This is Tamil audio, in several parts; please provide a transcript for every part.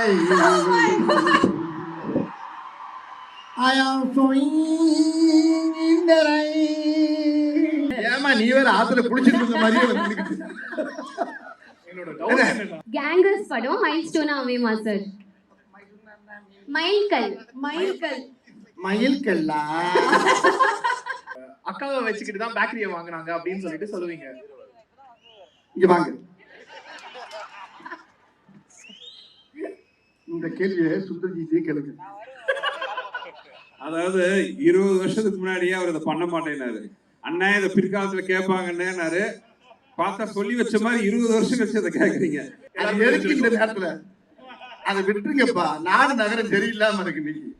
eye. I am flowing in the rain. ஏமா நீ வேற ஆத்துல குளிச்சிட்டு இருந்த மாதிரியே வந்து கேங்கர்ஸ் படம் மைல்ஸ்டோன் ஆவேமா சார்? மைல்கல் மைல்கல் மயில்கல்லா அக்காவை வச்சுக்கிட்டு தான் பேக்கரியை வாங்கினாங்க அப்படின்னு சொல்லிட்டு சொல்லுவீங்க. இங்க வாங்க. இந்த கேள்வியை சுந்தர்ஜி கேளுங்க. அதாவது 20 வருஷத்துக்கு முன்னாடியே அவர் இதை பண்ண மாட்டேன்னாரு. அண்ணா இதை பிற்காலத்துல கேட்பாங்கன்னாரு. பார்த்தா சொல்லி வச்ச மாதிரி 20 வருஷம் கழிச்சு அதை கேட்கறீங்க. அது எதுக்கு இந்த நேரத்துல? அதை விட்டுருங்கப்பா. நாடு நகரம் சரியில்லாம இருக்கு இன்னைக்கு.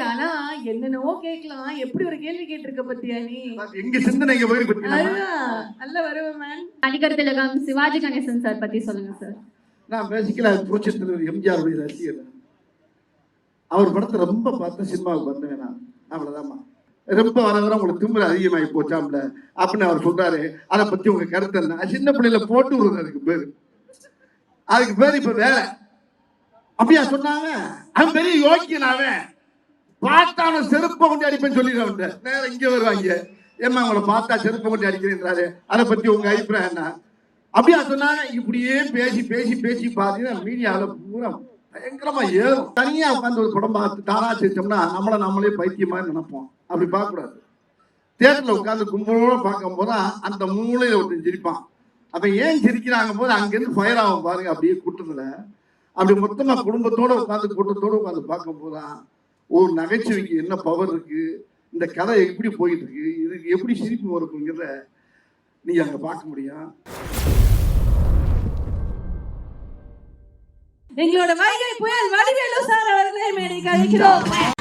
ஆனா என்னென்னவோ கேட்கலாம். எப்படி ஒரு கேள்வி கேட்டிருக்க பத்தியா நீ? எங்க சிந்தனைங்க போய் பத்தி நல்ல வருவேன் மேன். நடிகர் திலகம் சிவாஜி கணேசன் சார் பத்தி சொல்லுங்க சார். நான் பேசிக்கல புரட்சி தலைவர் எம்ஜிஆர் உடைய ரசிகர். அவர் படத்தை ரொம்ப பார்த்த சினிமாவுக்கு வந்தேன் நான். அவ்வளவுதான்மா. ரொம்ப வர வர உங்களுக்கு திமிரு அதிகமாகி போச்சாம்ல அப்படின்னு அவர் சொல்றாரு. அதை பத்தி உங்க கருத்து என்ன? சின்ன பிள்ளைல போட்டு விடுறது அதுக்கு பேரு இப்ப வேற அப்படியா சொன்னாங்க. அவன் பெரிய யோக்கியனாவே பார்த்தான செருப்பை கொண்டு அடிப்பேன்னு சொல்லிடுறாங்க. நேரம் இங்க வருவாங்க. ஏமா உங்களை பார்த்தா செருப்பை கொண்டு அடிக்கிறேன்றாரு. அதை பத்தி உங்க அபிப்பிராயம் என்ன? அப்படியா சொன்னாங்க. இப்படியே பேசி பேசி பேசி பார்த்தீங்கன்னா மீடியாவில் பூரா பயங்கரமா ஏறும். தனியா உட்காந்து ஒரு படம் பார்த்து தானா செஞ்சோம்னா நம்மளே பைத்தியமா நினைப்போம். அப்படி பார்க்கக்கூடாது. தியேட்டர்ல உட்காந்து கும்பலோட பார்க்கும் போதுதான் அந்த மூளையில ஒருத்தன் சிரிப்பான். அப்ப ஏன் சிரிக்கிறாங்க போது அங்கிருந்து ஃபயர் ஆகும் பாருங்க. அப்படியே கூட்டத்துல அப்படி மொத்தமா குடும்பத்தோட உட்காந்து கூட்டத்தோட உட்காந்து பார்க்கும் போதுதான் ஒரு நகைச்சுவைக்கு என்ன பவர் இருக்கு, இந்த கதை எப்படி போயிட்டு இருக்கு, இதுக்கு எப்படி சிரிப்பு வருங்கிறத நீங்க அங்க பார்க்க முடியும். எங்களோட வைகை புயல் வடிவேலு சார் அவர்களை மேடைக்கு அழைக்கிறோம்.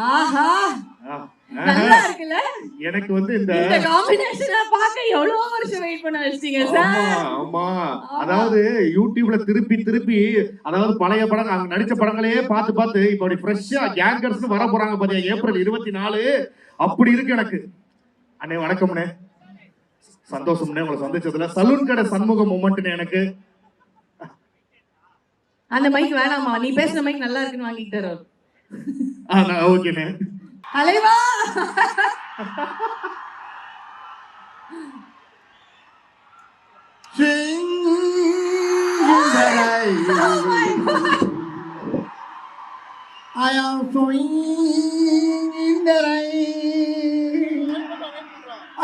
ஆஹா நல்லா இருக்குல்ல? எனக்கு வந்து இந்த காம்பினேஷனை பார்க்க எவ்வளவு வருஷம் வெயிட் பண்ண வச்சிட்டீங்க சார். ஆமா அதாவது யூடியூப்ல திருப்பி திருப்பி அதாவது பழைய படம் நாங்க நடிச்ச படங்களே பார்த்து பார்த்து இப்ப அப்படி ஃப்ரெஷ்ஷா கேங்கர்ஸ் வர போறாங்க பாத்தியா ஏப்ரல் 24. அப்படி இருக்கு எனக்கு. அண்ணே வணக்கம்ண்ணே, சந்தோஷம்ண்ணே உங்களை சந்திச்சதுல. சலூன் கடை சண்முக மொமெண்ட்னு எனக்கு. அந்த மைக் வேணாமா, நீ பேசுன மைக் நல்லா இருக்குன்னு வாங்கிட்டு தரோம். ஓகேண்ணே. அலைவா I am flowing in the rain.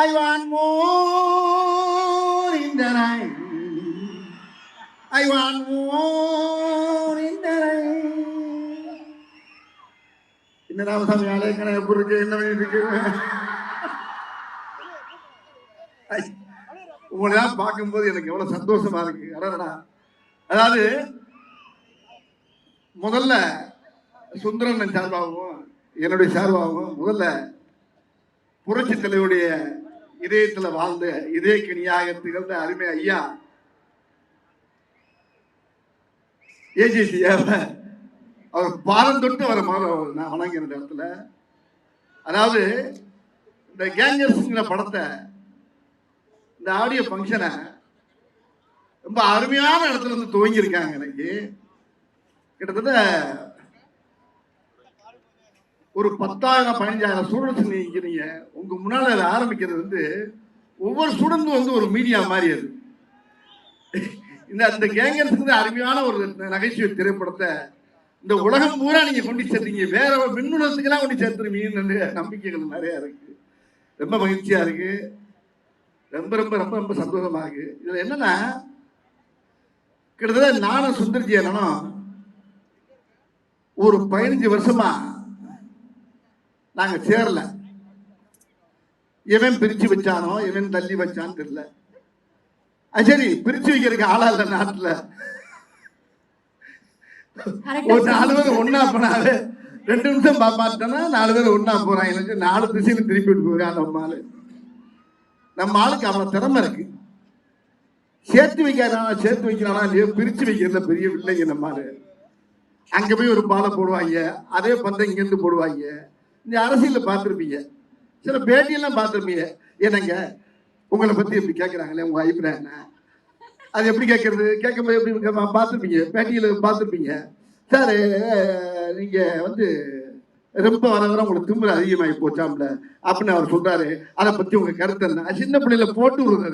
I want more in the rain. I want more in the rain. இந்த ராமசாமி ஆலயங்கன எப்படி இருக்கு, என்ன பண்ணிட்டு இருக்கு? உங்களெல்லாம் பார்க்கும்போது எனக்கு எவ்வளவு சந்தோஷமா இருக்கு. அதாவது முதல்ல சுந்தரன் சார்பாகவும் என்னுடைய சார்பாகவும் முதல்ல புரட்சி தலைவருடைய இதயத்துல வாழ்ந்த இதயக்கணியாக திகழ்ந்த அருமை ஐயா ஏஜிசி அவர் பாலம் தொட்டு வர மாதிரி நான் வணங்கின இடத்துல. அதாவது இந்த கேங்கர்ஸ்ங்கிற படத்தை இந்த ஆடியோ ஃபங்க்ஷனை ரொம்ப அருமையான இடத்துல இருந்து துவங்கியிருக்காங்க. எனக்கு கிட்டத்தட்ட ஒரு 10,000-15,000 ஸ்டூடெண்ட்ஸ் நீங்க உங்க முன்னால அதை ஆரம்பிக்கிறது வந்து ஒவ்வொரு ஸ்டூடெண்ட்டும் வந்து ஒரு மீடியா மாதிரி. அது இந்த கேங்கர்ஸ் அருமையான ஒரு நகைச்சுவை திரைப்படத்தை இந்த உலகம் பூரா நீங்க கொண்டு சேர்த்தீங்க. வேற மின்னுலகத்துக்கெல்லாம் கொண்டு சேர்த்துருவீங்கன்னு நம்பிக்கைகள் நிறைய இருக்கு. ரொம்ப மகிழ்ச்சியா இருக்கு. ரொம்ப ரொம்ப ரொம்ப ரொம்ப சந்தோஷமா இருக்கு. இதுல என்னன்னா கிட்டத்தட்ட நானும் சுந்தர்ஜி அண்ணனும் ஒரு 15 வருஷமா நாங்க சேரல. எவன் பிரிச்சு வச்சானோ எவன் தள்ளி வச்சான்னு தெரியல. அது சரி, பிரிச்சு வைக்கிறதுக்கு ஆளா இல்ல நாட்டுல. ஒரு 4 பேர் ஒன்னா போனாரு, 2 நிமிஷம் பார்த்துட்டோம்னா 4 பேர் ஒன்னா போறாங்க. 4 திசையில திருப்பிட்டு போறான் நம்ம ஆளு. நம்ம ஆளுக்கு அவ்வளவு திறமை இருக்கு. சேர்த்து வைக்கிறானா இல்லையோ, பிரிச்சு வைக்கிறதுல பெரிய வில்லைங்க நம்ம ஆளு. அங்க போய் ஒரு பாலை போடுவாங்க, அதே பந்தை இங்க இருந்து போடுவாங்க. இந்த அரசியல பார்த்துருப்பீங்க, சில பேட்டியெல்லாம் பார்த்துருப்பீங்க. ஏன்னாங்க உங்களை பத்தி எப்படி கேட்கறாங்களே, உங்க அபிப்பிராயம் என்ன, அது எப்படி கேட்கறது, கேட்கும்போது எப்படி பார்த்துருப்பீங்க, பேட்டியில பார்த்துருப்பீங்க. சார் நீங்க வந்து ரொம்ப வர வர உங்களுக்கு திமிரு அதிகமாகி போச்சாம்ல அப்படின்னு அவர் சொல்றாரு. அதை பத்தி உங்க கருத்து என்ன? சின்ன பிள்ளைல போட்டு விடுறது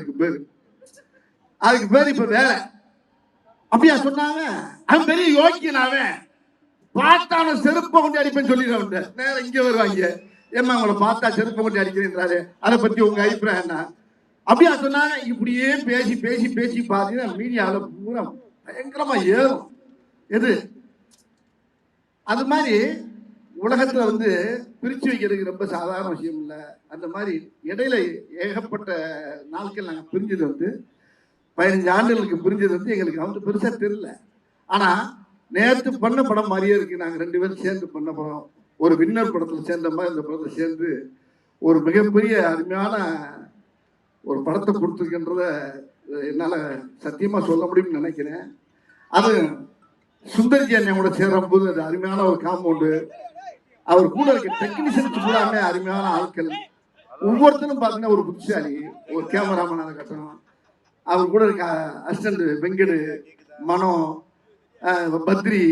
அதுக்கு பேரு இப்ப வேற. அப்படியா சொன்னாங்க? அவன் பெரிய யோக்கியனாவே பார்த்தான செருப்பை கொண்டு அடிப்பேன்னு சொல்லிடுறாங்க. நேரம் இங்க வருவாங்க, ஏமா உங்களை பார்த்தா செருப்பை கொண்டு அடிக்கிறேன்றாரு, அதை பத்தி உங்க அபிப்பிராயம் என்ன? அப்படியா சொன்னாங்க? இப்படியே பேசி பேசி பேசி பாத்தீங்கன்னா மீடியாவில் பூரா பயங்கரமா ஏறும். எது அது மாதிரி உலகத்துல வந்து பிரிச்சு வைக்கிறதுக்கு ரொம்ப சாதாரண விஷயம் இல்லை. அந்த மாதிரி இடையில ஏகப்பட்ட நாட்கள் நாங்கள் பிரிஞ்சது வந்து 15 ஆண்டுகளுக்கு பிரிஞ்சது வந்து எங்களுக்கு வந்து பெருசா தெரியல. ஆனா நேற்று பண்ண படம் மாதிரியே இருக்கு. நாங்கள் 2 பேரும் சேர்ந்து பண்ண படம், ஒரு வின்னர் படத்துல சேர்ந்த மாதிரி இந்த படத்தை சேர்ந்து ஒரு மிகப்பெரிய அருமையான ஒரு படத்தை கொடுத்துருக்கின்றத என்னால சத்தியமா சொல்ல முடியும்னு நினைக்கிறேன். அது சுந்தர்ஜி அண்ணன் கூட சேரும் போது அது அருமையான ஒரு காம்பவுண்டு. அவர் கூட இருக்க டெக்னீஷியன்ஸ் பூராமே அருமையான ஆட்கள். ஒவ்வொருத்தரும் பார்த்தீங்கன்னா ஒரு புத்திசாலி, ஒரு கேமராமேனாக இருக்கட்டும், அவர் கூட இருக்க அசிஸ்டன்ட் வெங்கடு, மனோ, பத்ரி,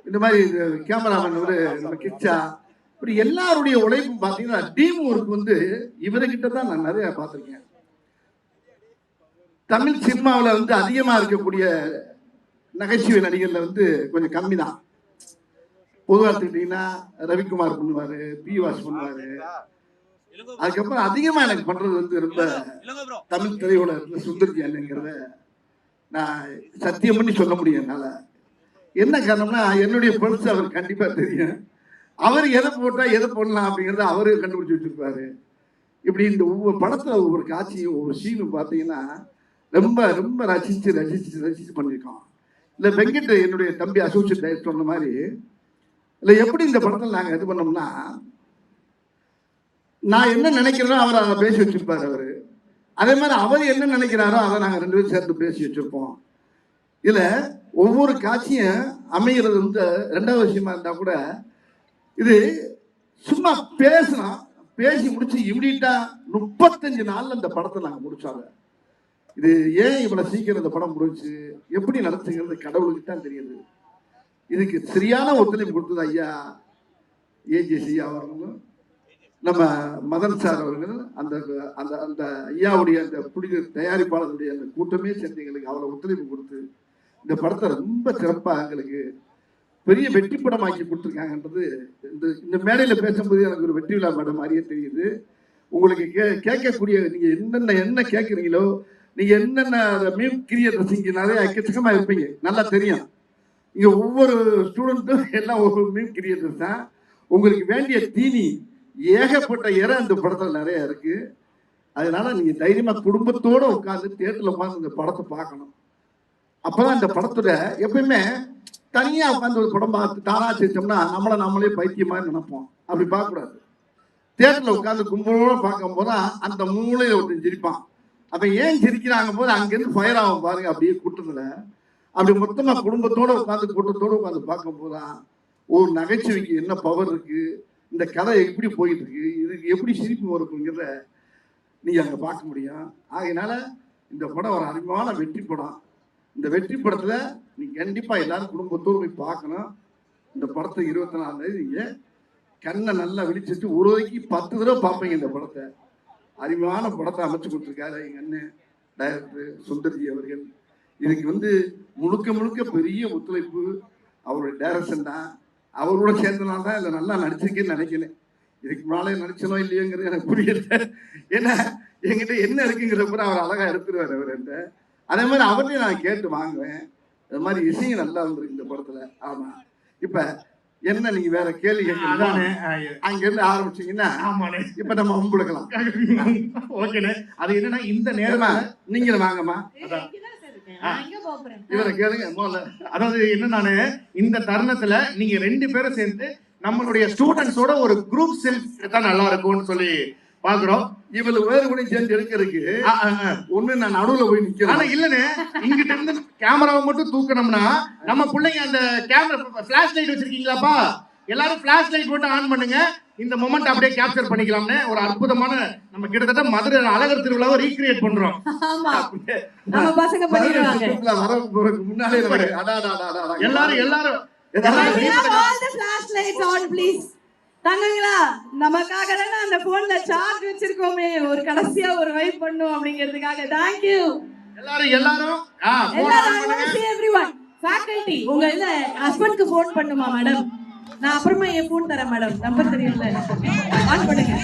இந்த மாதிரி கேமராமேன் ஒரு நம்ம கிச்சா, இப்படி எல்லாருடைய உழைப்பும் பார்த்தீங்கன்னா டீம் ஒர்க் வந்து இவர்கிட்ட தான் நான் நிறைய பார்த்துருக்கேன். தமிழ் சினிமாவில் வந்து அதிகமாக இருக்கக்கூடிய நகைச்சுவை நடிகர்ல வந்து கொஞ்சம் கம்மி தான். பொதுவாக எடுத்துக்கிட்டீங்கன்னா ரவிக்குமார் பண்ணுவாரு, பி வாஸ் பண்ணுவாரு. அதுக்கப்புறம் அதிகமா எனக்கு பண்றது வந்து ரொம்ப தமிழ் திரையோட சுந்தர்ஜி அண்ணங்கிறத நான் சத்தியம் பண்ணி சொல்ல முடியும் என்னால. என்ன காரணம்னா என்னுடைய பல்ஸ் அவர் கண்டிப்பா தெரியும். அவர் எதை போட்டா எதை போடலாம் அப்படிங்கிறத அவரு கண்டுபிடிச்சு வச்சிருப்பாரு. இப்படி இந்த ஒவ்வொரு படத்துல ஒவ்வொரு காட்சியும் ஒவ்வொரு சீனும் பார்த்தீங்கன்னா ரொம்ப ரொம்ப ரசிச்சு ரசிச்சு ரசிச்சு பண்ணியிருக்கோம். இல்லை வெங்கட் என்னுடைய தம்பி அசோசியேட் டைரக்டர் சொன்ன மாதிரி, இல்லை எப்படி இந்த படத்தில் நாங்கள் இது பண்ணோம்னா, நான் என்ன நினைக்கிறேனோ அவர் அதை பேசி வச்சிருப்பாரு அவரு. அதே மாதிரி அவர் என்ன நினைக்கிறாரோ அதை நாங்கள் 2 பேரும் சேர்ந்து பேசி வச்சிருப்போம். இதுல ஒவ்வொரு காட்சியும் அமைகிறது வந்து 2வது விஷயமா இருந்தா கூட, இது சும்மா பேசணும், பேசி முடிச்சு இமிடியட்டா 35 நாள்ல இந்த படத்தை நாங்கள் முடிச்சாங்க. இது ஏன் இவ்வளவு சீக்கிரம் இந்த படம் முடிச்சு, எப்படி நடத்துங்கிறது கடவுளுக்கு தான் தெரியுது. இதுக்கு சரியான ஒத்துழைப்பு கொடுத்தது ஐயா ஏஜிசி அவர்களும் நம்ம மதன் சார் அவர்கள், அந்த அந்த அந்த ஐயாவுடைய அந்த புனித தயாரிப்பாளர்களுடைய அந்த கூட்டமே சேர்ந்து எங்களுக்கு அவ்வளவு ஒத்துழைப்பு கொடுத்து இந்த படத்தை ரொம்ப சிறப்பாக எங்களுக்கு பெரிய வெற்றி படமாக்கி கொடுத்துருக்காங்கன்றது இந்த மேடையில பேசும்போது எனக்கு ஒரு வெற்றி விழா மேடம் மாதிரியே தெரியுது. உங்களுக்கு கேட்கக்கூடிய நீங்க என்ன கேட்குறீங்களோ, நீங்க என்னென்ன மீம் கிரியேட்டர்ஸ் இங்க நிறைய எக்கச்சக்கமா இருப்பீங்க, நல்லா தெரியும். இங்க ஒவ்வொரு ஸ்டூடெண்ட்டும் எல்லாம் ஒரு மீம் கிரியேட்டர்ஸ் தான். உங்களுக்கு வேண்டிய தீனி ஏகப்பட்ட இடம் இந்த படத்துல நிறைய இருக்கு. அதனால நீங்க தைரியமா குடும்பத்தோட உட்காந்து தியேட்டர்ல உட்காந்து இந்த படத்தை பார்க்கணும். அப்பதான் இந்த படத்துல எப்பயுமே தனியா உட்காந்து ஒரு படம் பார்த்து தானா செஞ்சோம்னா நம்மளே பைத்தியமா நினைப்போம். அப்படி பார்க்க கூடாது. தியேட்டர்ல உட்காந்து கும்பலோட பார்க்கும் போதுதான் அந்த மூளையில ஒருத்தன் சிரிப்பான். அப்ப ஏன் சிரிக்கிறாங்க போது அங்கிருந்து ஃபயர் ஆகும் பாருங்க. அப்படியே கூட்டத்துல அப்படி மொத்தமா குடும்பத்தோட உட்காந்து கூட்டத்தோட உட்காந்து பார்க்கும் போதுதான் ஒரு நகைச்சுவைக்கு என்ன பவர் இருக்கு, இந்த கதை எப்படி போயிட்டு இருக்கு, இதுக்கு எப்படி சிரிப்பு வருங்கிறத நீங்க அங்க பார்க்க முடியும். ஆகையினால இந்த படம் ஒரு அருமையான வெற்றி படம். இந்த வெற்றி படத்துல நீங்க கண்டிப்பா எல்லாரும் குடும்பத்தோடு போய் பார்க்கணும். இந்த படத்தை 24ஆம் தேதி நீங்க கண்ணை நல்லா விழிச்சிட்டு ஒரு வரைக்கு 10 தடவை பார்ப்பீங்க. இந்த படத்தை அருமையான படத்தை அமைச்சு கொடுத்துருக்காரு எங்க அண்ணன் டைரக்டர் சுந்தர்ஜி அவர்கள். இதுக்கு வந்து முழுக்க முழுக்க பெரிய ஒத்துழைப்பு அவருடைய டைரக்ஷன் தான். அவரோட சேர்ந்தனால தான் இதில் நல்லா நடிச்சிருக்கேன்னு நினைக்கிறேன். இதுக்கு முன்னாலே நடிச்சனோ இல்லையோங்கிறது எனக்கு புரியல. ஏன்னா என்கிட்ட என்ன இருக்குங்கிற கூட அவர் அழகா எடுத்துருவார் அவர்கிட்ட. அதே மாதிரி அவர்கிட்ட நான் கேட்டு வாங்குவேன். அது மாதிரி இசையும் நல்லா இருந்திருக்கு இந்த படத்துல. ஆமா, இப்ப என்ன நீங்க வேற கேள்வி கேட்கணும் அதானே அங்க இருந்து ஆரம்பிச்சீங்கன்னா ஆமாண்ணே இப்ப நம்ம மும்புடுக்கலாம். ஓகேண்ணே. அது என்னன்னா இந்த ஏமா நேரம் நீங்க வாங்கம்மா அதான். இங்கதான் சார் இருக்கேன். நான் எங்க போறேன்? இவரை கேளுங்க முதல்ல. அதாவது என்னன்னானே இந்த தருணத்துல நீங்க 2 பேரும் சேர்ந்து நம்மளுடைய ஸ்டூடெண்ட்ஸோட ஒரு குரூப் செல்ஃபி தான் நல்லா இருக்கும்னு சொல்லி பாக்குறோம். இவ்வளவு பேர் கூட சேர்ந்து எடுக்கிறதுக்கு ஒண்ணு நான் நடுவுல போய் ஆனா நிக்கிறேன். இல்லனே இங்கிட்ட இருந்து கேமராவை மட்டும் தூக்கணும்னா நம்ம பிள்ளைங்க அந்த கேமரா ஃபிளாஷ் லைட் வச்சிருக்கீங்களாப்பா, எல்லாரும் ஃபிளாஷ் லைட் மட்டும் ஆன் பண்ணுங்க. இந்த மொமெண்ட் அப்படியே கேப்சர் பண்ணிக்கலாம்னு ஒரு அற்புதமான நம்ம கிட்டத்தட்ட மதுரை அழகர் திருவிழாவை ரீக்ரியேட் பண்றோம். ஆமா, நம்ம பசங்க பண்ணிடுவாங்க. வர போறதுக்கு முன்னாலே எனக்கு அடாடாடாடா. எல்லாரும் எல்லாரும் We have all the flashlights on, please. தங்கங்களா, நமக்காக தானே அந்த போன்ல சார்ஜ் வச்சிருக்கோமே, ஒரு கடைசியா ஒரு வைப் பண்ணும் அப்படிங்கிறதுக்காக. Thank you. எல்லாரும் எல்லாரும் phone on எல்லாரும் I want பண்ணுங்க. to see everyone. Faculty, உங்க இல்ல ஹஸ்பண்ட்க்கு ஃபோன் பண்ணுமா மேடம்? நான் அப்புறமா என் ஃபோன் தரேன் மேடம், நம்பர் தெரியல. ஆன் பண்ணுங்க.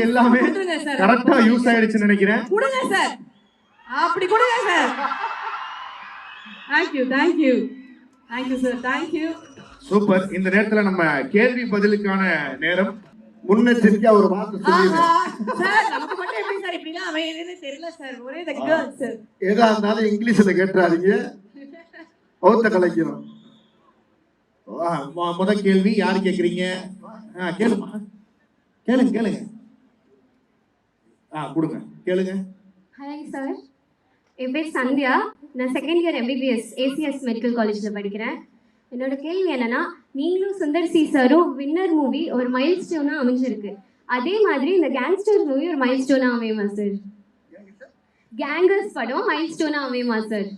எல்லாமே கொடுங்க சார். கரெக்டா யூஸ் ஆயிடுச்சுன்னு நினைக்கிறேன். கொடுங்க சார், அப்படி கொடுங்க sir. Thank you, thank you. Thank you sir, thank you. Super. இந்த நேரத்துல நம்ம கேள்வி பதிலுக்கான நேரம். முன்னெச்சரிக்கையா ஒரு வார்த்தை சொல்லிடுறேன். ஆஹா, சார் நமக்கு மட்டும் எப்படி சார் இப்படிலாம் அமையுதுன்னு தெரியல சார். ஒரே the girls சார். எதா இருந்தாலும் இங்கிலீஷ்ல கேட்டுறாதீங்க, ஒத்த கலைக்கிறோம். முதல் கேள்வி யாரு கேக்குறீங்க? கேளுமா, கேளுங்க கேளுங்க. கொடுங்க கேளுங்க. ஹாய் சார், என் பேர் சந்தியா. நான் second year MBBS ACS medical காலேஜில் படிக்கிறேன். என்னோட கேள்வி என்னன்னா, நீங்களும் சுந்தர் சி சாரும் வின்னர் மூவி ஒரு மைல் ஸ்டோனாக அமைஞ்சிருக்கு. அதே மாதிரி இந்த கேங்ஸ்டர் மூவி ஒரு மைல் ஸ்டோனாக அமையுமா சார்? கேங்கர்ஸ் படம் மைல் ஸ்டோனாக அமையுமா சார்?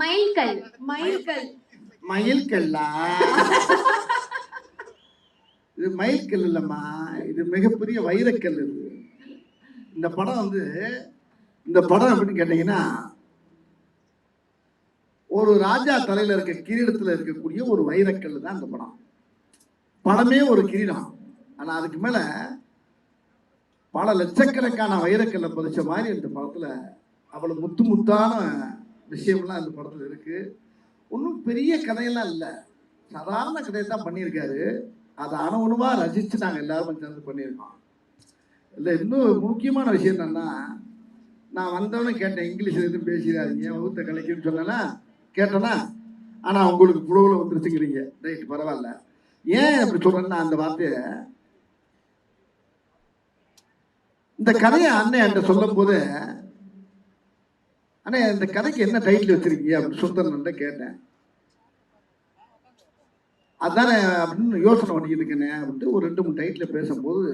மைல்கல். மைல்கல். மயில்கல்லா? இது மயில்கல் இல்லம்மா, இது மிகப்பெரிய வைரக்கல். இது இந்த படம் இந்த படம் எப்படின்னு கேட்டீங்கன்னா, ஒரு ராஜா தலையில இருக்க கிரீடத்துல இருக்கக்கூடிய ஒரு வைரக்கல் தான் இந்த படம். படமே ஒரு கிரீடம், ஆனா அதுக்கு மேல பல லட்சக்கணக்கான வைரக்கல்லை பதிச்ச மாதிரி இந்த படத்துல அவ்வளவு முத்து முத்தான விஷயம்லாம் இந்த படத்துல இருக்கு. ஒன்றும் பெரிய கதையெல்லாம் இல்லை, சாதாரண கதையை தான் பண்ணியிருக்காரு. அதை அணுவணுவா ரசிச்சு நாங்கள் எல்லாரும் சேர்ந்து பண்ணியிருக்கோம். இல்லை, இன்னும் முக்கியமான விஷயம் என்னன்னா, நான் வந்தவனே கேட்டேன், இங்கிலீஷில் எதுவும் பேசிடாதீங்க, வகுத்த கலைக்குன்னு சொன்னேன்னா கேட்டேன்னா, ஆனால் உங்களுக்கு புழுவில் வந்துருச்சுங்கிறீங்க. ரைட், பரவாயில்ல. ஏன் அப்படி சொல்றேன்னா, அந்த வார்த்தையை இந்த கதையை அண்ணன் என்கிட்ட சொல்லும் போது, அண்ணே இந்த கதைக்கு என்ன டைட்டில் வச்சிருக்கீங்க அப்படின்னு சுந்தரன்ட்ட கேட்டேன். அதானே அப்படின்னு யோசனை பண்ணிக்கிட்டு இருக்கேனே அப்படின்ட்டு ஒரு 2-3 டைட்டில் பேசும்போது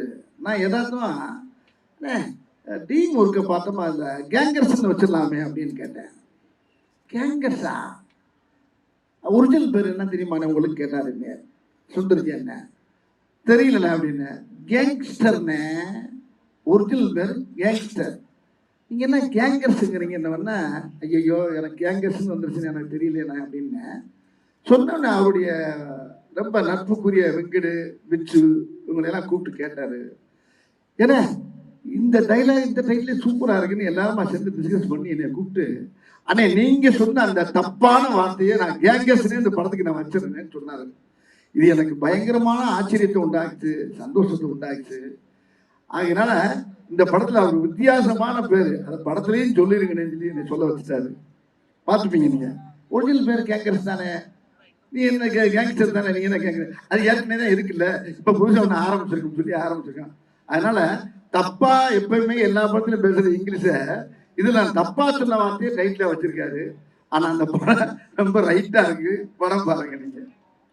நான் எதார்த்தமா டீம் ஒர்க்கை பார்த்தோமா, அந்த கேங்கர்ஸ்ன்னு வச்சிடலாமே அப்படின்னு கேட்டேன். கேங்கர்ஸா? ஒரிஜினல் பேர் என்ன தெரியுமாண்ணே உங்களுக்கு கேட்டாருங்க சுந்தர்ஜி என்ன தெரியலண்ணே அப்படின்னு. கேங்ஸ்டர்னே ஒரிஜினல் பேர் கேங்ஸ்டர். நீங்க என்ன கேங்கர்ஸுங்கிறீங்க என்னவென்னா, ஐயோ எனக்கு கேங்கர்ஸ்ன்னு வந்துருச்சுன்னு எனக்கு தெரியலண்ணே அப்படின்னு சொன்னோன்னே அவருடைய ரொம்ப நட்புக்குரிய வெங்கடு விச்சு இவங்களெல்லாம் கூப்பிட்டு கேட்டாரு. ஏன்னா இந்த டைலாக் இந்த டைட்டிலே சூப்பராக இருக்குன்னு எல்லாருமா சேர்ந்து டிஸ்கஸ் பண்ணி என்னை கூப்பிட்டு, அண்ணே நீங்க சொன்ன அந்த தப்பான வார்த்தையை நான் கேங்கர்ஸ்னே இந்த படத்துக்கு நான் வச்சிருந்தேன்னு சொன்னாரு. இது எனக்கு பயங்கரமான ஆச்சரியத்தை உண்டாக்குச்சு, சந்தோஷத்தை உண்டாக்குச்சு. அதனால இந்த படத்துல அவர் வித்தியாசமான பேரு, அந்த படத்துலயும் சொல்லிருங்கன்னு சொல்லி என்னை சொல்ல வச்சுட்டாரு. பார்த்துப்பீங்க நீங்க. ஒரிஜினல் பேர் கேங்கர்ஸ் தானே, நீ என்ன கேங்ஸ்டர் தானே, நீ என்ன கேங்கர், அது ஏற்கனவே தான் இருக்குல்ல, இப்ப புதுசாக ஒன்று ஆரம்பிச்சிருக்குன்னு சொல்லி ஆரம்பிச்சிருக்கான். அதனால தப்பா எப்பயுமே எல்லா படத்துலையும் பேசுறது இங்கிலீஷை, இது நான் தப்பா சொன்ன வார்த்தையை டைட்டில் வச்சிருக்காரு. ஆனா அந்த படம் ரொம்ப ரைட்டா இருக்கு. படம் பாருங்க நீங்க.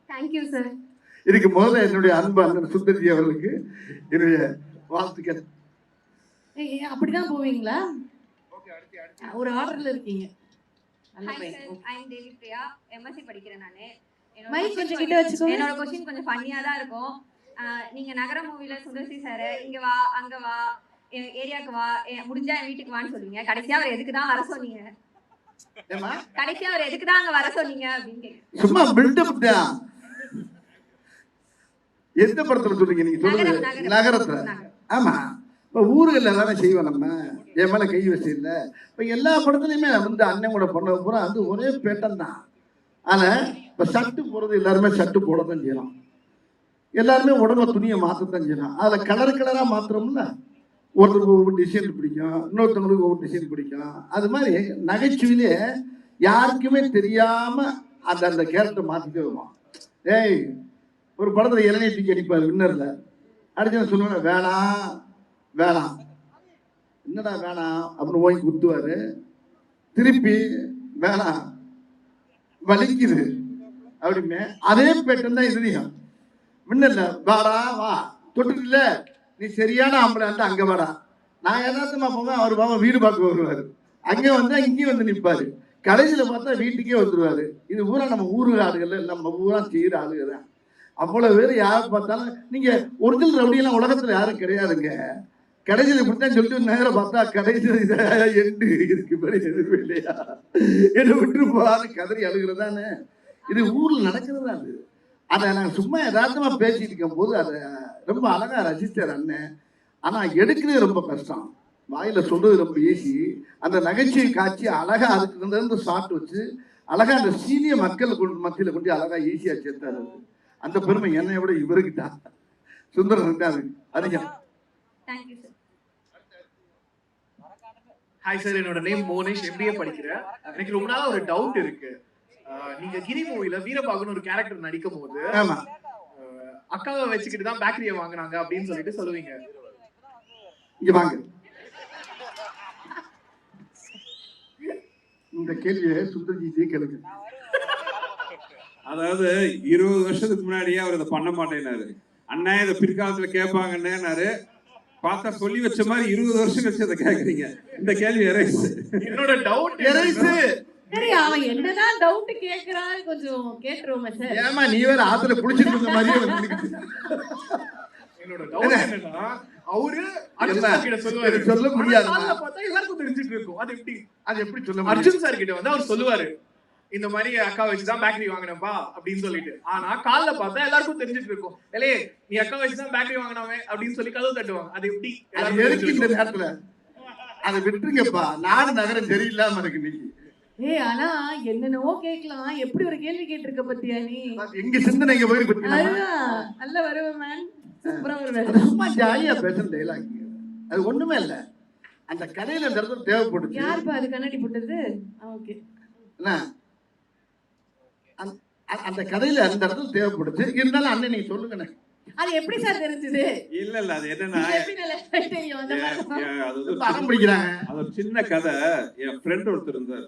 Thank you sir. இதுக்கு முதல்ல என்னுடைய அன்பு அண்ணன் சுந்தர்ஜி அவர்களுக்கு என்னுடைய வாழ்த்துக்கள். அப்படிதான் போவீங்களா? ஒரு ஆர்டர்ல இருக்கீங்க. Hi sir, I am Devi Priya, MSc படிக்கிறேன் நான். மைக் கொஞ்சம் கிட்ட வச்சுக்கோங்க. என்னோட கொஸ்டின் கொஞ்சம் ஃபன்னியா தான் இருக்கும். நீங்க நகர மூவில சுந்தர்சி சார் இங்க வா அங்க வா ஏரியாக்கு வா முடிஞ்சா என் வீட்டுக்கு வான்னு சொல்லுவீங்க. கடைசியா அவர் எதுக்கு தான் வர சொன்னீங்க? ஏமா கடைசியா அவர் எதுக்கு தான் அங்க வர சொன்னீங்க அப்படின்னு கேக்குறேன். சும்மா பில்டப் தான். எந்த படத்துல சொல்றீங்க நீங்க? சொல்லுங்க. நகரத்துல. ஆமா, இப்ப ஊர்கள்ல தானே செய்வோம் நம்ம. என் மேல கை வச்சு இல்ல. இப்ப எல்லா படத்துலயுமே வந்து அண்ணன் கூட பண்ண பூரா வந்து ஒரே பேட்டன் தான். ஆனா இப்ப ஷர்ட் போடுறது எல்லாருமே ஷர்ட் போடத்தான் செய்யலாம். எல்லாருமே உடம்புல துணியை மாற்றத்தான் செய்யலாம். அதுல கலர் கலரா மாத்திரம்ல. ஒருத்தருக்கு ஒவ்வொரு டிசைன் பிடிக்கும், இன்னொருத்தவங்களுக்கு ஒவ்வொரு டிசைன் பிடிக்கும். அது மாதிரி நகைச்சுவையிலே யாருக்குமே தெரியாம அந்த அந்த கேரக்டர் மாத்திட்டே வருவான். ஏய், ஒரு படத்துல இளநீ தூக்கி அடிப்பாரு வின்னர்ல. அடிச்சு சொல்லுவாங்க வேணாம் வேணாம், என்னடா வேணாம் அப்படின்னு ஓங்கி குத்துவாரு. திருப்பி வேணாம் வலிக்குது அப்படிமே. அதே பேட்டன் தான் இதுலயும். வின்னர்ல வாடா வா, தொட்டுல நீ சரியான ஆம்பளை வந்து அங்க வாடா. நான் யதார்த்தமா போவேன், அவர் பாவம் வீடு பார்க்க வருவாரு. அங்கே வந்தா இங்கேயும் வந்து நிற்பாரு. கடைசியில பார்த்தா வீட்டுக்கே வந்துருவாரு. இது பூரா நம்ம ஊரு ஆளுகள் எல்லாம் நம்ம பூரா செய்யற ஆளுங்க தான். அவ்வளவு பேர் யாரை பார்த்தாலும் நீங்க ஒரிஜினல் ரவுடியெல்லாம் உலகத்துல யாரும் கிடையாதுங்க. கடைசியில் இப்படித்தான் சொல்லிட்டு நேரம் பார்த்தா கடைசியில் இதை எண்டு இருக்கு மாதிரி எதுவும் இல்லையா, என்ன விட்டு போகாத கதறி அழுகிறதானே. இது ஊர்ல நடக்கிறதா அது. அதை நான் சும்மா யதார்த்தமா பேசிட்டு இருக்கும் போது அதை ரொம்ப அழகா ரசிச்சார் அண்ணன். ஆனா எடுக்கிறது ரொம்ப கஷ்டம். வாயில சொல்றது ரொம்ப ஈஸி. அந்த நகைச்சுவை காட்சி அழகா அதுக்கு இருந்து ஷார்ட் வச்சு அழகா அந்த சீனிய மக்கள் மத்தியில கொண்டு அழகா ஈஸியா சேர்த்தாரு. அந்த பெருமை என்னை விட இவருக்கு தான், சுந்தரன் தான். அதிகம். Thank you sir. ஹாய் சார், என்னோட நேம் மோனிஷ், எம்பிஏ படிக்கிறேன். எனக்கு ரொம்ப நாளா ஒரு டவுட் இருக்கு. நீங்க கிரி மூவில வீரபாகுன்னு ஒரு கேரக்டர் நடிக்கும் போது ஆமா, அக்காவை வச்சுக்கிட்டு தான் பேக்கரியை வாங்குனாங்க அப்படின்னு சொல்லிட்டு சொல்லுவீங்க. இங்க வாங்க, இந்த கேள்வியை சுந்தர்ஜி கேளுங்க. அதாவது 20 வருஷத்துக்கு முன்னாடியே அவர் இதை பண்ண மாட்டேன்னாரு. அண்ணா இதை பிற்காலத்துல கேட்பாங்கன்னாரு. பார்த்தா சொல்லி வச்ச மாதிரி 20 வருஷம் கழிச்சு அதை கேக்குறீங்க. இந்த கேள்வி எரேஸ். என்னோட டவுட் சரி, அவன் என்னதான் டவுட் கேக்குறாரு கொஞ்சம் கேட்டுருவோமே சார். ஏமா நீ வேற ஆத்துல புடிச்சிட்டு இருந்த மாதிரியே என்னோட டவுட் என்னன்னா, அவரு அர்ஜுன் சார் கிட்ட சொல்லுவாரு, சொல்ல முடியாது. பார்த்தா எல்லாருக்கும் தெரிஞ்சிட்டு இருக்கும். அது எப்படி சொல்ல முடியும்? அர்ஜுன் சார் கிட்ட வந்து அவர் சொல்லுவாரு, இந்த மாதிரி அக்கா வச்சுதான் பேக்கரி வாங்கினப்பா அப்படின்னு சொல்லிட்டு. ஆனா காலைல பார்த்தா எல்லாருக்கும் தெரிஞ்சிட்டு இருக்கும், ஏலே நீ அக்கா வச்சுதான் பேக்கரி வாங்கினாவே அப்படின்னு சொல்லி கதவு தட்டுவாங்க. அது எப்படி எதுக்கு இந்த நேரத்துல அதை விட்டுருங்கப்பா. நாடு நகரம் சரியில்லாம இருக்கு இன்னைக்கு. ஆனா என்னென்னவோ கேட்கலாம். எப்படி ஒரு கேள்வி கேட்டிருக்க பத்தியா நீ? எங்க சிந்தனை இங்க போயிரு பத்தி நல்ல வருவேன் மேன், சூப்பரா வருவேன். சும்மா ஜாலியா பேசுற டைலாக். அது ஒண்ணுமே இல்ல. அந்த கதையில அந்த இடத்துல தேவைப்படுது. யாருப்பா அது கண்ணாடி போட்டது? ஓகே, அந்த கதையில அந்த இடத்துல தேவைப்படுது. இருந்தாலும் அண்ணன் நீங்க சொல்லுங்க. அது எப்படி சார் தெரிஞ்சது? இல்ல அது என்னன்னா, தெரியும் அந்த மாதிரி படம் பிடிக்கிறாங்க. அது ஒரு சின்ன கதை. என் ஃப்ரெண்ட் ஒருத்தர் இருந்தார்.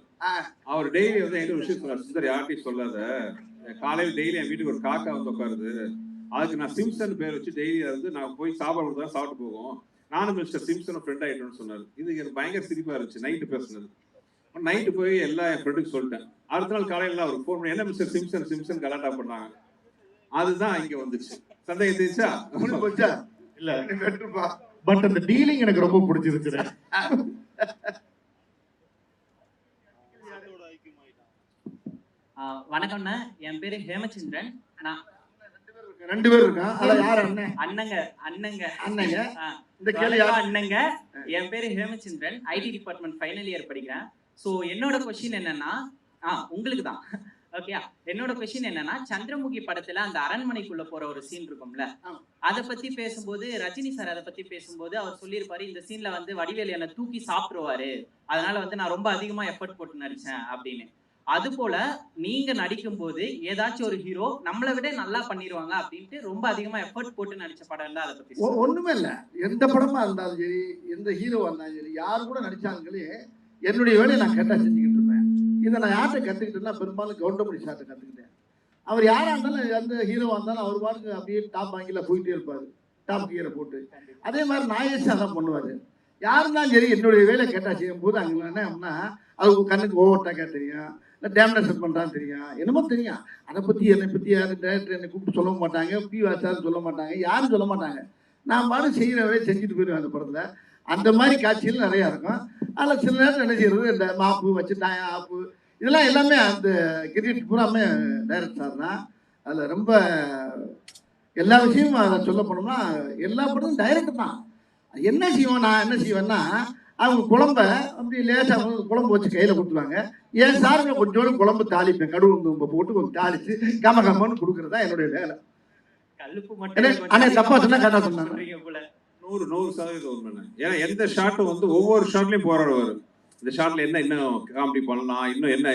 அவர் டெய்லி வந்து என்கிட்ட ஒரு விஷயம் சொன்னார், சுந்தர் யார்ட்டையும் சொல்லாத, காலையில் டெய்லி என் வீட்டுக்கு ஒரு காக்கா வந்து உட்காருது, அதுக்கு நான் சிம்சன் பேர் வச்சு டெய்லி வந்து நான் போய் சாப்பாடு தான் சாப்பிட்டு போவோம், நானும் மிஸ்டர் சிம்சன் ஃப்ரெண்ட் ஆயிட்டோம்னு சொன்னார். இது எனக்கு பயங்கர சிரிப்பா இருந்துச்சு. நைட்டு பேசுனது. நைட்டு போய் எல்லா என் ஃப்ரெண்டுக்கு சொல்லிட்டேன். அடுத்த நாள் காலையில அவருக்கு ஃபோன் பண்ணி, என்ன மிஸ்டர் சிம்சன் சிம்சன் கலாட்டா பண்ணாங்க. அதுதான் இங்க வந்துச்சு. சந்தேகம் தெரிஞ்சா போச்சா? இல்ல பட் அந்த டீலிங் எனக்கு ரொம்ப பிடிச்சிருச்சு. வணக்கம்ண்ணா, என் பேரு ஹேமச்சந்திரன். நான் 2 பேர் இருக்கா? அத யார் அண்ணன்? அண்ணங்க. இந்த கேள்வி அண்ணங்க. என் பேரு Hemachandran, IT department final year படிக்கிறேன். சோ என்னோட கொஸ்டின் என்னன்னா, உங்களுக்கு தான் ஓகே. என்னோட கொஸ்டின் என்னன்னா, சந்திரமுகி படத்துல அந்த அரண்மனைக்குள்ள போற ஒரு சீன் இருக்கும்ல, அதை பத்தி பேசும்போது ரஜினி சார் அதை பத்தி பேசும்போது அவர் சொல்லியிருப்பாரு, இந்த சீன்ல வந்து வடிவேலு என்ன தூக்கி சாப்பிடுவாரு, அதனால வந்து நான் ரொம்ப அதிகமா எஃபர்ட் போட்டு நடிச்சேன் அப்படின்னு. அது போல நீங்க நடிக்கும் போது ஏதாச்சும் ஒரு ஹீரோ நம்மளை விட நல்லா பண்ணிடுவாங்க அப்படின்ட்டு ரொம்ப அதிகமா எஃபர்ட் போட்டு நடிச்ச படம் இருந்தா அதை பத்தி? ஒண்ணுமே இல்ல. எந்த படமா இருந்தாலும் சரி, எந்த ஹீரோவா இருந்தாலும் சரி, யாரு கூட நடிச்சாங்களே என்னுடைய வேலையை நான் கரெக்டா செஞ்சுக்கிட்டு இருப்பேன். இதை நான் யார்கிட்ட கத்துக்கிட்டேன்னா, பெரும்பாலும் கவுண்டமணி சார்ட்ட கத்துக்கிட்டேன். அவர் யாரா இருந்தாலும், எந்த ஹீரோவா இருந்தாலும் அவர் பாட்டுக்கு அப்படியே டாப் வாங்கில போயிட்டே இருப்பாரு, டாப் கீரை போட்டு. அதே மாதிரி நாயேஷ் தான் பண்ணுவாரு. யாருந்தாலும் சரி என்னுடைய வேலை கேட்டா செய்யும் போது அங்கே என்ன அது கண்ணுக்கு ஓவர்டாக்கா தெரியும், டேமினேஷன் பண்ணுறான்னு தெரியும், என்னமோ தெரியும். அதை பற்றி என்னை பற்றி யாரும் டேரக்டர் என்னை கூப்பிட்டு சொல்ல மாட்டாங்க, பிவாசாரும் சொல்ல மாட்டாங்க, யாரும் சொல்ல மாட்டாங்க. நான் பாட்டு செய்கிற வேலையை செஞ்சுட்டு போயிடுவேன் அந்த படத்தில். அந்த மாதிரி காட்சிகள் நிறையா இருக்கும். அதில் சில நேரம் என்ன செய்யறது, இந்த மாப்பு வச்சு ஆப்பு இதெல்லாம் எல்லாமே அந்த கிரெடிட் பூராமே டைரக்டர் சார் தான். அதில் ரொம்ப எல்லா விஷயமும் அதை சொல்ல போனோம்னா எல்லா படமும் டைரக்டர் தான். என்ன செய்வோம், நான் என்ன செய்வேன்னா அவங்க குழம்ப அப்படி லேசாக குழம்பு வச்சு கையில் கொடுத்துருவாங்க. என் சார்பில் கொஞ்சோடு குழம்பு தாளிப்பேன், கடுகு போட்டு கொஞ்சம் தாளித்து கமகமன்னு கொடுக்குறது தான் என்னுடைய வேலை. ஆனால் தப்பா சொன்னா கரெக்டாக சொன்னாங்க. 100% உண்மை. ஏன்னா எந்த ஷாட்டும் வந்து ஒவ்வொரு ஷாட்லையும் போராடுவார். இந்த ஷாட்ல என்ன இன்னும் காமெடி பண்ணலாம், இன்னும் என்ன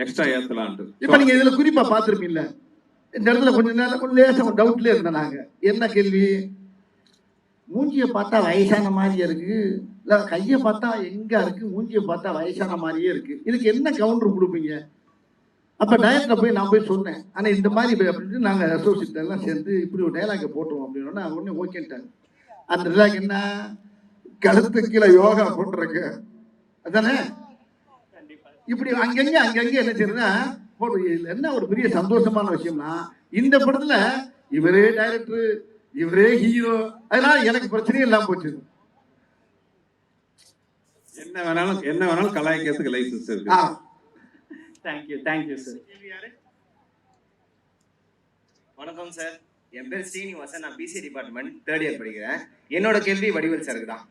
எக்ஸ்ட்ரா ஏற்றலான்ட்டு. இப்போ நீங்கள் இதில் குறிப்பாக பார்த்துருப்பீங்கள, இந்த இடத்துல கொஞ்சம் நேரம் கொஞ்சம் லேசாக டவுட்லேயே இருந்தேன். நாங்கள் என்ன கேள்வி, மூஞ்சியை பார்த்தா வயசான மாதிரியே இருக்கு, இல்லை கையை பார்த்தா எங்கே இருக்கு, மூஞ்சியை பார்த்தா வயசான மாதிரியே இருக்கு, இதுக்கு என்ன கவுண்டர் கொடுப்பீங்க? அப்போ டைரக்டரை போய் நான் போய் சொன்னேன், ஆனால் இந்த மாதிரி அப்படின்ட்டு நாங்கள் அசோசியேட் எல்லாம் சேர்ந்து இப்படி ஒரு டைலாக்கை போட்டோம் அப்படின்னா உடனே ஓகேன்ட்டாங்க. அந்த டைலாக் என்ன, கழுத்து கீழே யோகா போட்டுருக்கு அதானே. இப்படி அங்கங்கே என்ன செய்யறதுன்னா என்ன ஒரு பெரிய சந்தோஷமான விஷயம்னா, இந்த படத்துல இவரே டைரக்டர், இவரே ஹீரோ, அதனால எனக்கு பிரச்சனையே இல்லாம போச்சு. என்ன வேணாலும் கலாய்க்கிறதுக்கு லைசன்ஸ் இருக்கு. Thank you sir. வணக்கம் சார், என் பேர் ஸ்ரீனிவாசன், நான் பிசி டிபார்ட்மெண்ட் 3rd இயர் படிக்கிறேன். என்னோட கேள்வி வடிவேல் சாருக்கு தான்.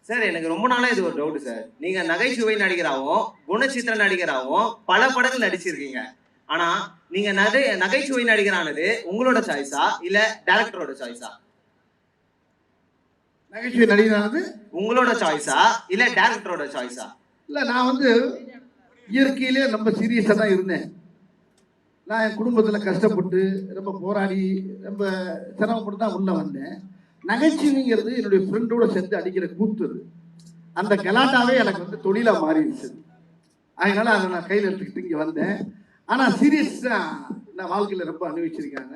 சார், எனக்கு ரொம்ப நாளாக இது ஒரு டவுட் சார். நீங்கள் நகைச்சுவை நடிகராகவும் குணச்சித்திர நடிகராகவும் பல படங்கள் நடிச்சிருக்கீங்க. ஆனால் நீங்கள் நகைச்சுவை நடிகரானது உங்களோட சாய்ஸா இல்லை டேரக்டரோட சாய்ஸா? நகைச்சுவை நடிகரானது உங்களோட சாய்ஸா இல்லை டேரக்டரோட சாய்ஸா? இல்லை, நான் வந்து இயற்கையிலே ரொம்ப சீரியஸாக தான் இருந்தேன். நான் என் குடும்பத்தில் கஷ்டப்பட்டு ரொம்ப போராடி ரொம்ப சிரமப்பட்டு தான் உள்ளே வந்தேன். நகைச்சுவைங்கிறது என்னுடைய ஃப்ரெண்டோட சேர்ந்து அடிக்கிற கூத்து, அந்த கலாட்டாவே எனக்கு வந்து தொழிலாக மாறிடுச்சு. அதனால அதை நான் கையில் எடுத்துக்கிட்டு இங்கே வந்தேன். ஆனால் சீரியஸாக நான் வாழ்க்கையில் ரொம்ப அனுபவிச்சிருக்காங்க.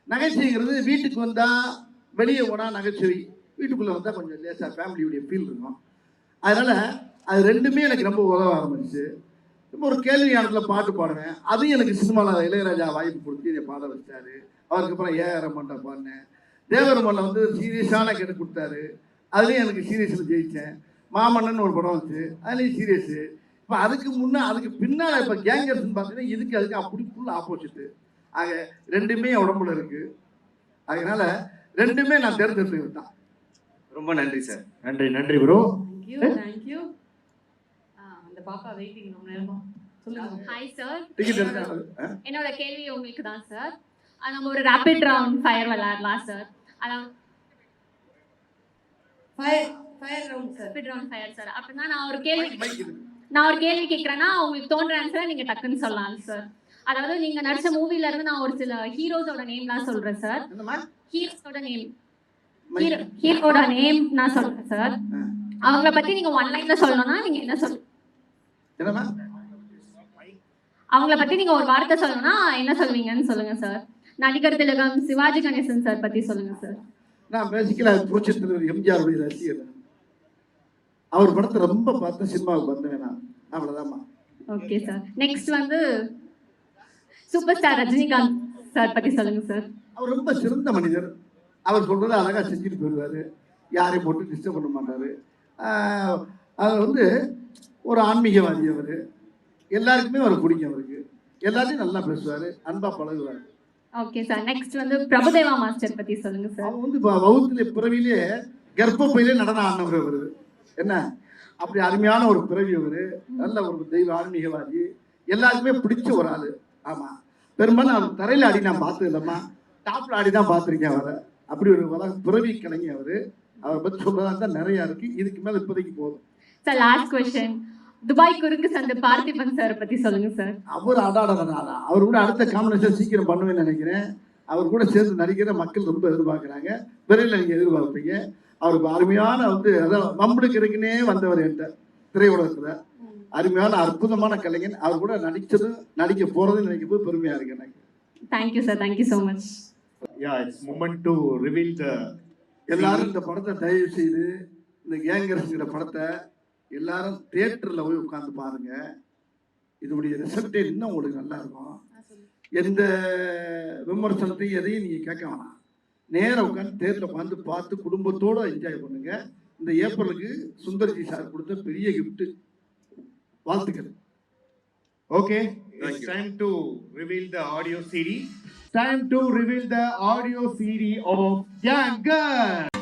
நகைச்சுவைங்கிறது வீட்டுக்கு வந்தால், வெளியே போனால் நகைச்சுவை, வீட்டுக்குள்ளே வந்தால் கொஞ்சம் லேசாக ஃபேமிலியுடைய ஃபீல் இருக்கும். அதனால் அது ரெண்டுமே எனக்கு ரொம்ப உதவ ஆரம்பிச்சு. இப்போ ஒரு கேள்வி இடத்துல பாட்டு பாடுவேன், அதையும் எனக்கு சினிமாவில் இளையராஜா வாய்ப்பு கொடுத்து என்னை பாட வச்சாரு. அவருக்கப்புறம் ஏஆர் ரஹ்மான்ட்ட பாடினேன். தேவரமல்ல வந்து சீரியஸான கேட்டு கொடுத்தாரு, அதுலேயும் எனக்கு சீரியஸில் ஜெயித்தேன். மாமன்னன் ஒரு படம் வந்துச்சு, அதுலேயும் சீரியஸு. இப்போ அதுக்கு பின்னால் இப்போ கேங்கர்ஸ்ன்னு பார்த்தீங்கன்னா அதுக்கு அப்படி ஃபுல் ஆப்போசிட்டு. ஆக ரெண்டுமே உடம்புல இருக்குது. அதனால ரெண்டுமே நான் தேர்ந்தெடுத்துக்கிட்டு தான். ரொம்ப நன்றி சார். நன்றி ப்ரோ. தேங்க்யூ. அந்த பாப்பா வெயிட்டிங் ரொம்ப நேரமா. சொல்லுங்க. ஹாய் சார், டிக்கெட் எடுத்தாங்க. என்னோட கேள்வி உங்களுக்கு தான் சார். நம்ம ஒரு ரேபிட் ரவுண்ட் ஃபயர் விளையாடலாம் சார். அதான் fire round sir. Rapid round fire sir. அப்படின்னா நான் ஒரு கேள்வி கேட்குறேன்னா உங்களுக்கு தோன்ற ஆன்சரை நீங்கள் டக்குன்னு சொல்லலாம் சார். அதாவது நீங்கள் நடிச்ச மூவில இருந்து நான் ஒரு சில ஹீரோஸோட நேம்லாம் சொல்கிறேன் சார். ஹீரோட நேம் நான் சொல்கிறேன் சார். அவங்கள பற்றி நீங்கள் 1 லைனில் சொல்லணும்னா நீங்கள் என்ன சொல்லுங்க? அவங்கள பற்றி நீங்கள் ஒரு வார்த்தை சொல்லணும்னா என்ன சொல்வீங்கன்னு சொல்லுங்கள் சார். நடிகர் திலகம் சிவாஜி கணேசன் சார் பற்றி சொல்லுங்கள் சார். நான் பேசிக்கலாக புரட்சி தலைவர் எம்ஜிஆருடைய ரசிகர். அவர் படத்தை ரொம்ப பார்த்து சினிமாவுக்கு வந்தேன் நான், அவ்வளோதாம்மா. Okay sir. நெக்ஸ்ட் வந்து சூப்பர் ஸ்டார் ரஜினிகாந்த் சார் பற்றி சொல்லுங்கள் சார். அவர் ரொம்ப சிறந்த மனிதர். அவர் சொல்கிறத அழகாக செஞ்சுட்டு போயிடுவார், யாரையும் போட்டு டிஸ்டர்ப் பண்ண மாட்டார். அவர் வந்து ஒரு ஆன்மீகவாதி. அவர் எல்லாருக்குமே அவர் பிடிக்கும். அவருக்கு எல்லாத்தையும் நல்லா பேசுவார், அன்பாக பழகுவார். Okay sir. நெக்ஸ்ட் வந்து பிரபுதேவா மாஸ்டர் பற்றி சொல்லுங்கள் சார். அவங்க வந்து இப்போ வகுத்துல பிறவிலே கர்ப்பப்பையிலே நடனம் ஆனவர். அவர் என்ன அப்படி அருமையான ஒரு பிறவி. அவர் நல்ல ஒரு தெய்வ ஆன்மீகவாதி, எல்லாருக்குமே பிடிச்ச ஒரு ஆள். ஆமாம், பெரும்பாலும் அவர் தரையில் ஆடி நான் பார்த்தது இல்லைம்மா, டாப்பில் ஆடி தான் பார்த்துருக்கேன் அவரை. அப்படி ஒரு பிறவி கலைஞர் அவர். அவரை பற்றி சொல்றதா தான் நிறையா இருக்குது. இதுக்கு மேலே இப்போதைக்கு போதும் சார். லாஸ்ட் கொஸ்டின், துபாய் குறுக்கு சந்தை பார்த்திபன் சார் பற்றி சொல்லுங்க சார். அவர் அவர் கூட அடுத்த காம்பினேஷன் சீக்கிரம் பண்ணுவேன்னு நினைக்கிறேன். அவர் கூட சேர்ந்து நடிக்கிற மக்கள் ரொம்ப எதிர்பார்க்குறாங்க. விரைவில் நீங்கள் எதிர்பார்ப்பீங்க. அவருக்கு அருமையான வந்து அதான் நம்மளுக்கு இருக்குன்னே வந்தவர் என்ற திரையுலகத்தில் அருமையான அற்புதமான கலைஞன். அவர் கூட நடிக்க போகிறதுன்னு நினைக்கும் போது பெருமையாக இருக்கு எனக்கு. Thank you sir. Thank you so much. It's moment to reveal த. எல்லாரும் இந்த படத்தை தயவு செய்து, இந்த கேங்கர்ஸ்ங்கிற படத்தை எல்லாரும் தியேட்டரில் போய் உட்காந்து பாருங்க. இதோடைய ரிசல்ட் இன்னும் உங்களுக்கு நல்லா இருக்கும். எந்த விமர்சனத்தையும் எதையும் நீங்க கேட்க வேணாம். நேரம் உட்காந்து தேர்தலை பார்த்து குடும்பத்தோட என்ஜாய் பண்ணுங்க. இந்த ஏப்ரலுக்கு சுந்தர்ஜி சார் கொடுத்த பெரிய gift. வாழ்த்துக்கள். Okay, it's time to reveal the audio CD. Time to reveal the audio CD of Ganger.